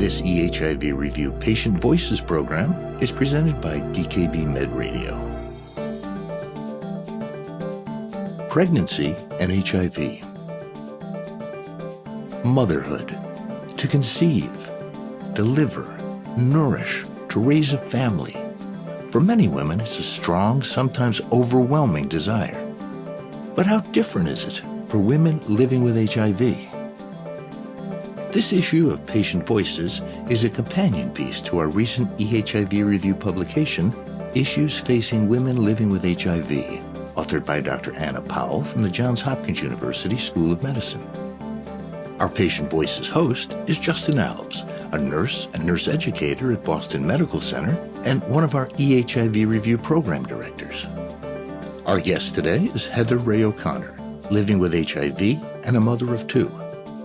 This eHIV Review Patient Voices program is presented by DKB Med Radio. Pregnancy and HIV. Motherhood. To conceive, deliver, nourish, to raise a family. For many women, it's a strong, sometimes overwhelming desire. But how different is it for women living with HIV? This issue of Patient Voices is a companion piece to our recent eHIV Review publication, Issues Facing Women Living with HIV, authored by Dr. Anna Powell from the Johns Hopkins University School of Medicine. Our Patient Voices host is Justin Alves, a nurse and nurse educator at Boston Medical Center and one of our eHIV Review program directors. Our guest today is Heather Rhea O'Connor, living with HIV and a mother of two.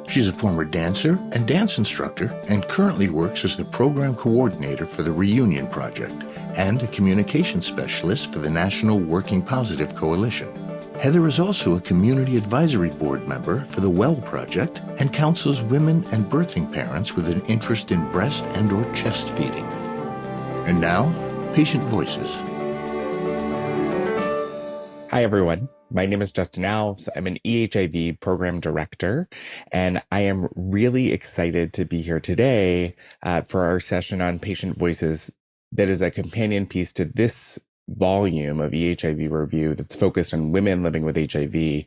She's a former dancer and dance instructor and currently works as the program coordinator for the Reunion Project and a communication specialist for the National Working Positive Coalition. Heather is also a community advisory board member for the Well Project and counsels women and birthing parents with an interest in breast and or chest feeding. And now, Patient Voices. Hi, everyone. My name is Justin Alves. I'm an eHIV program director, and I am really excited to be here today for our session on Patient Voices that is a companion piece to this volume of eHIV Review that's focused on women living with HIV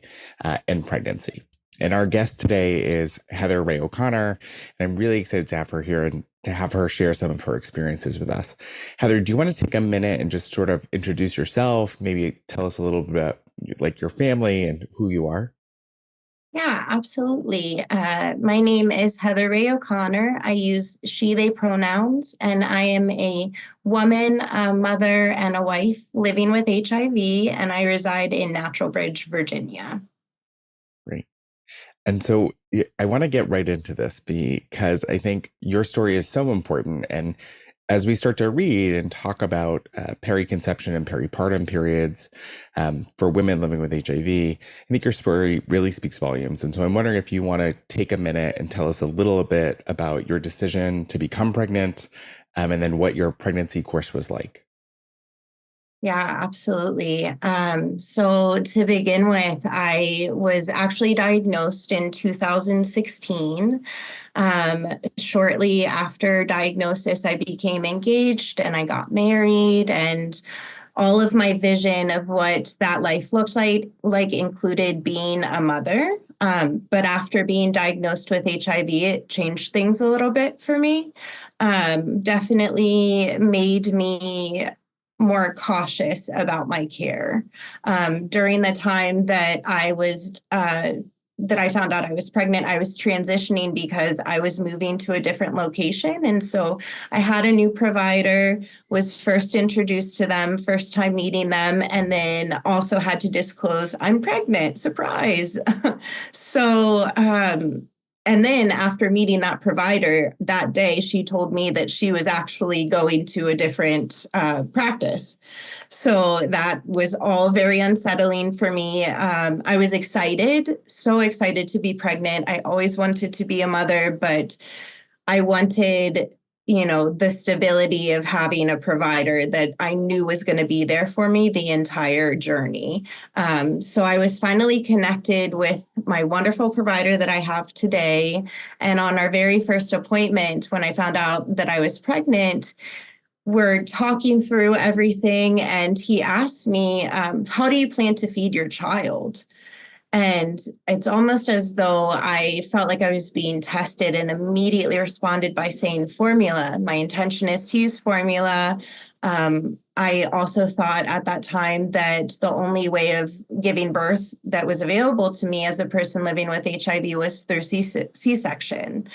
and pregnancy. And our guest today is Heather Rhea O'Connor, and I'm really excited to have her here and to have her share some of her experiences with us. Heather, do you want to take a minute and just sort of introduce yourself, maybe tell us a little bit about like your family and who you are? Yeah, absolutely. My name is Heather Rhea O'Connor. I use she, they pronouns, and I am a woman, a mother, and a wife living with HIV, and I reside in Natural Bridge, Virginia. Great. And so I want to get right into this because I think your story is so important. And as we start to read and talk about periconception and peripartum periods for women living with HIV, I think your story really speaks volumes. And so I'm wondering if you want to take a minute and tell us a little bit about your decision to become pregnant and then what your pregnancy course was like. Yeah, absolutely. So to begin with, I was actually diagnosed in 2016. Shortly after diagnosis, I became engaged and I got married, and all of my vision of what that life looked like included being a mother. But after being diagnosed with HIV, it changed things a little bit for me. Definitely made me more cautious about my care. During the time that I found out I was pregnant, I was transitioning because I was moving to a different location. And so I had a new provider, was first introduced to them, first time meeting them, and then also had to disclose I'm pregnant, surprise. And then after meeting that provider that day, she told me that she was actually going to a different practice. So that was all very unsettling for me. I was excited, so excited to be pregnant. I always wanted to be a mother, but I wanted, the stability of having a provider that I knew was going to be there for me the entire journey. So I was finally connected with my wonderful provider that I have today. And on our very first appointment, when I found out that I was pregnant, we're talking through everything. And he asked me, how do you plan to feed your child? And it's almost as though I felt like I was being tested and immediately responded by saying formula. My intention is to use formula. I also thought at that time that the only way of giving birth that was available to me as a person living with HIV was through C-section.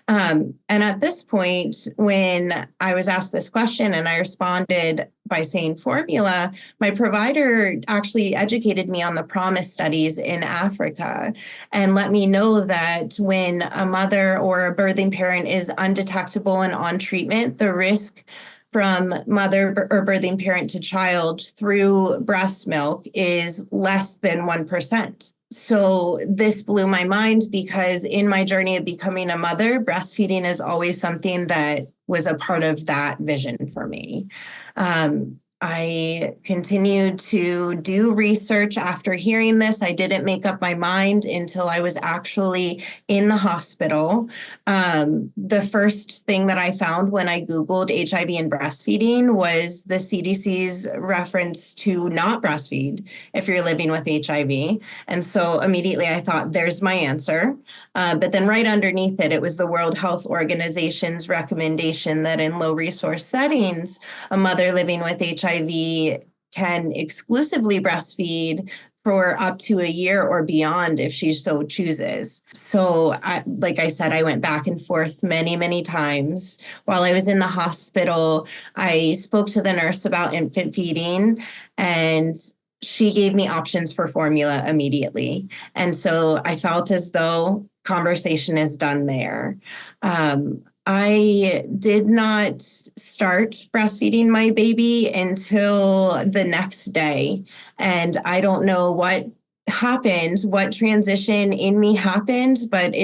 And at this point, when I was asked this question and I responded by saying formula, my provider actually educated me on the PROMISE studies in Africa and let me know that when a mother or a birthing parent is undetectable and on treatment, the risk from mother or birthing parent to child through breast milk is less than 1%. So this blew my mind because in my journey of becoming a mother, breastfeeding is always something that was a part of that vision for me. I continued to do research after hearing this. I didn't make up my mind until I was actually in the hospital. The first thing that I found when I Googled HIV and breastfeeding was the CDC's reference to not breastfeed if you're living with HIV. And so immediately I thought, there's my answer. But then right underneath it, it was the World Health Organization's recommendation that in low resource settings, a mother living with HIV can exclusively breastfeed for up to a year or beyond if she so chooses. So, like I said, I went back and forth many, many times. While I was in the hospital, I spoke to the nurse about infant feeding, and she gave me options for formula immediately. And so I felt as though conversation is done there. I did not start breastfeeding my baby until the next day. And I don't know what happened, what transition in me happened, but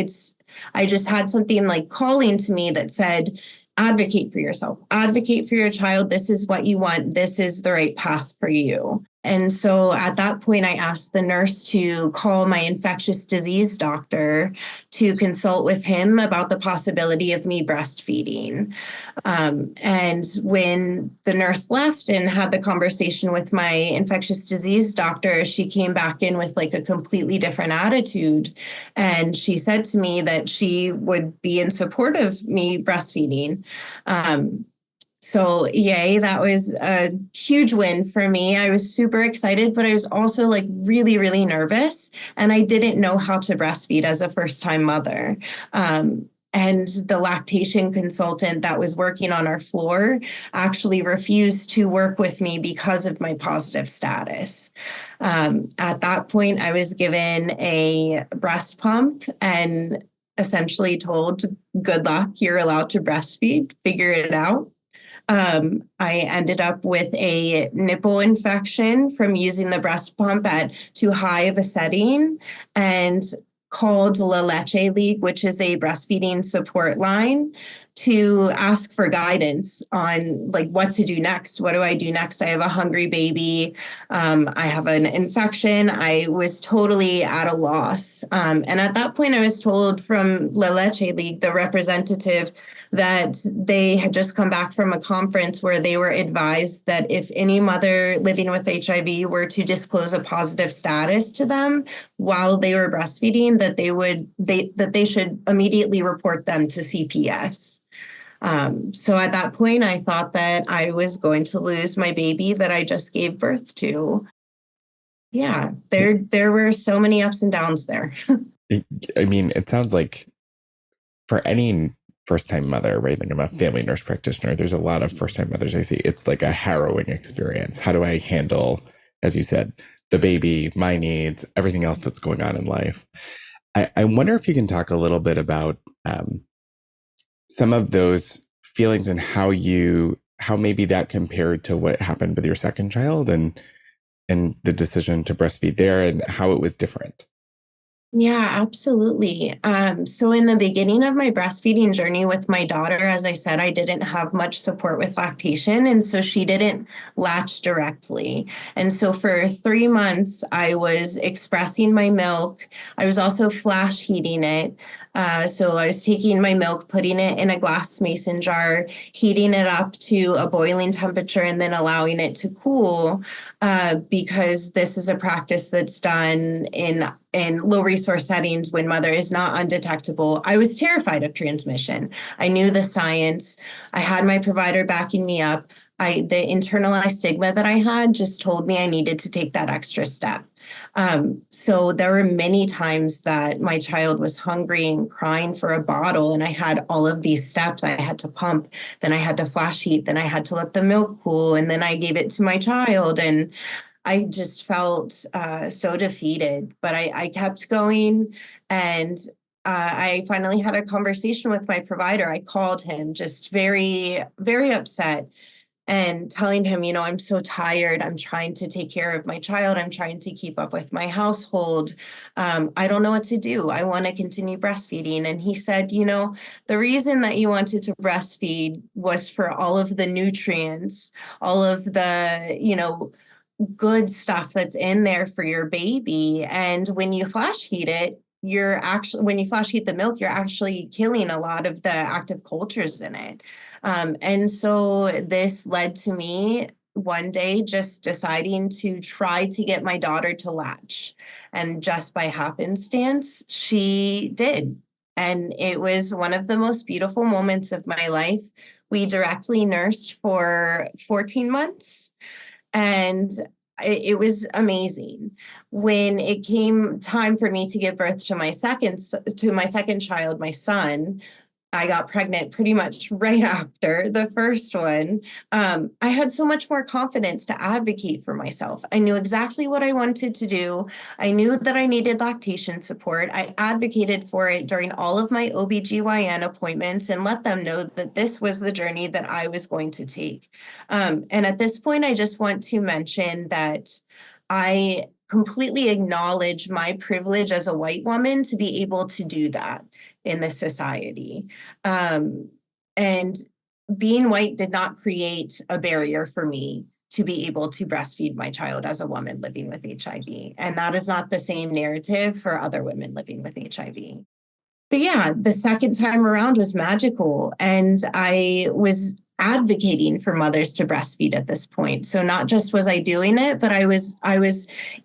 I just had something like calling to me that said, advocate for yourself, advocate for your child. This is what you want. This is the right path for you. And so at that point, I asked the nurse to call my infectious disease doctor to consult with him about the possibility of me breastfeeding. And when the nurse left and had the conversation with my infectious disease doctor, she came back in with like a completely different attitude. And she said to me that she would be in support of me breastfeeding. So yay, that was a huge win for me. I was super excited, but I was also like really, really nervous. And I didn't know how to breastfeed as a first-time mother. And the lactation consultant that was working on our floor actually refused to work with me because of my positive status. At that point, I was given a breast pump and essentially told, good luck, you're allowed to breastfeed, figure it out. I ended up with a nipple infection from using the breast pump at too high of a setting, and called La Leche League, which is a breastfeeding support line, to ask for guidance on like what to do next. What do I do next? I have a hungry baby. I have an infection. I was totally at a loss. And at that point, I was told from La Leche League, the representative, that they had just come back from a conference where they were advised that if any mother living with HIV were to disclose a positive status to them while they were breastfeeding, that they should immediately report them to CPS. So at that point, I thought that I was going to lose my baby that I just gave birth to. Yeah, there were so many ups and downs there. I mean, it sounds like for any first-time mother, right? Like I'm a family nurse practitioner. There's a lot of first-time mothers I see. It's like a harrowing experience. How do I handle, as you said, the baby, my needs, everything else that's going on in life? I wonder if you can talk a little bit about some of those feelings and how maybe that compared to what happened with your second child and the decision to breastfeed there and how it was different. Yeah, absolutely. So in the beginning of my breastfeeding journey with my daughter, as I said, I didn't have much support with lactation, and so she didn't latch directly. And so for 3 months, I was expressing my milk. I was also flash heating it. So I was taking my milk, putting it in a glass mason jar, heating it up to a boiling temperature, and then allowing it to cool, because this is a practice that's done in low resource settings when mother is not undetectable. I was terrified of transmission. I knew the science. I had my provider backing me up. The internalized stigma that I had just told me I needed to take that extra step. So there were many times that my child was hungry and crying for a bottle, and I had all of these steps. I had to pump, then I had to flash heat, then I had to let the milk cool, and then I gave it to my child. And I just felt so defeated, but I kept going. And I finally had a conversation with my provider. I called him just very, very upset. and telling him, I'm so tired. I'm trying to take care of my child. I'm trying to keep up with my household. I don't know what to do. I want to continue breastfeeding. And he said, the reason that you wanted to breastfeed was for all of the nutrients, all of the, good stuff that's in there for your baby. And when you flash heat it, when you flash heat the milk, you're actually killing a lot of the active cultures in it. And so this led to me one day just deciding to try to get my daughter to latch. And just by happenstance, she did. And it was one of the most beautiful moments of my life. We directly nursed for 14 months, and it was amazing. When it came time for me to give birth to my second child, my son, I got pregnant pretty much right after the first one. I had so much more confidence to advocate for myself. I knew exactly what I wanted to do. I knew that I needed lactation support. I advocated for it during all of my OBGYN appointments and let them know that this was the journey that I was going to take. And at this point, I just want to mention that I completely acknowledge my privilege as a white woman to be able to do that in this society. And being white did not create a barrier for me to be able to breastfeed my child as a woman living with HIV. And that is not the same narrative for other women living with HIV. But yeah, the second time around was magical. And I was advocating for mothers to breastfeed at this point. So not just was I doing it, but I was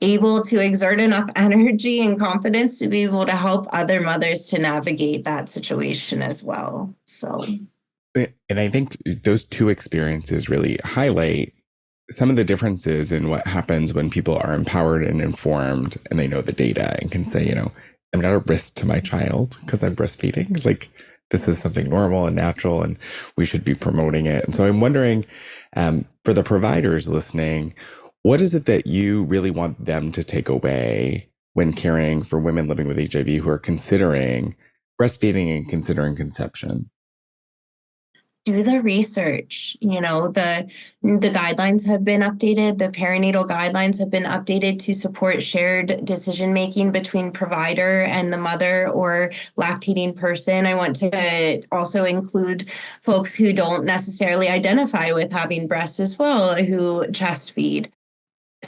able to exert enough energy and confidence to be able to help other mothers to navigate that situation as well. So And I think those two experiences really highlight some of the differences in what happens when people are empowered and informed and they know the data and can say, I'm not a risk to my child because I'm breastfeeding. Like, this is something normal and natural, and we should be promoting it. And so I'm wondering, for the providers listening, what is it that you really want them to take away when caring for women living with HIV who are considering breastfeeding and considering conception? do the research. The guidelines have been updated. The perinatal guidelines have been updated to support shared decision making between provider and the mother or lactating person. I want to also include folks who don't necessarily identify with having breasts as well, who chest feed.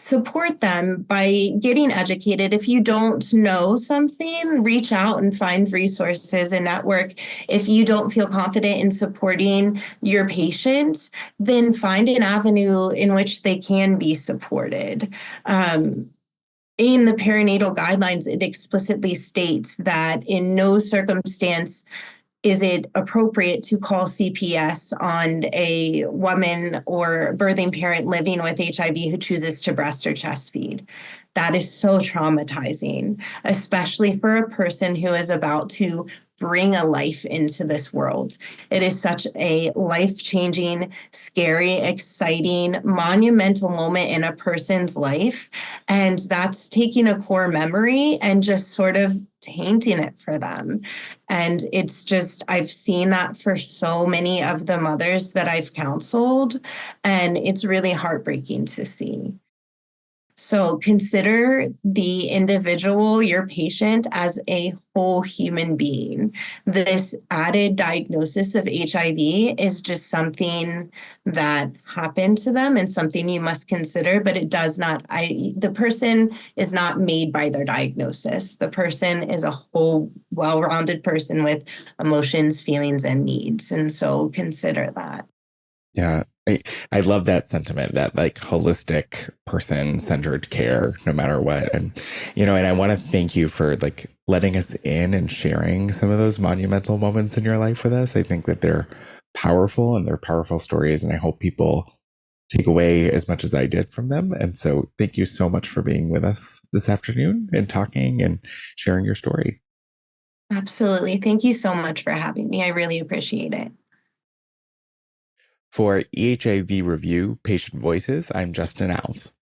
Support them by getting educated. If you don't know something, reach out and find resources and network. If you don't feel confident in supporting your patient, then find an avenue in which they can be supported. In the perinatal guidelines, it explicitly states that in no circumstance is it appropriate to call CPS on a woman or birthing parent living with HIV who chooses to breast or chest feed? That is so traumatizing, especially for a person who is about to bring a life into this world. It is such a life-changing, scary, exciting, monumental moment in a person's life. And that's taking a core memory and just sort of tainting it for them. And it's just, I've seen that for so many of the mothers that I've counseled, and it's really heartbreaking to see. So consider the individual, your patient, as a whole human being. This added diagnosis of HIV is just something that happened to them and something you must consider, but it does not, the person is not made by their diagnosis. The person is a whole well-rounded person with emotions, feelings, and needs. And so consider that. Yeah, I love that sentiment, that like holistic person-centered care, no matter what. And I want to thank you for like letting us in and sharing some of those monumental moments in your life with us. I think that they're powerful and they're powerful stories, and I hope people take away as much as I did from them. And so thank you so much for being with us this afternoon and talking and sharing your story. Absolutely. Thank you so much for having me. I really appreciate it. For eHIV Review Patient Voices, I'm Justin Alves.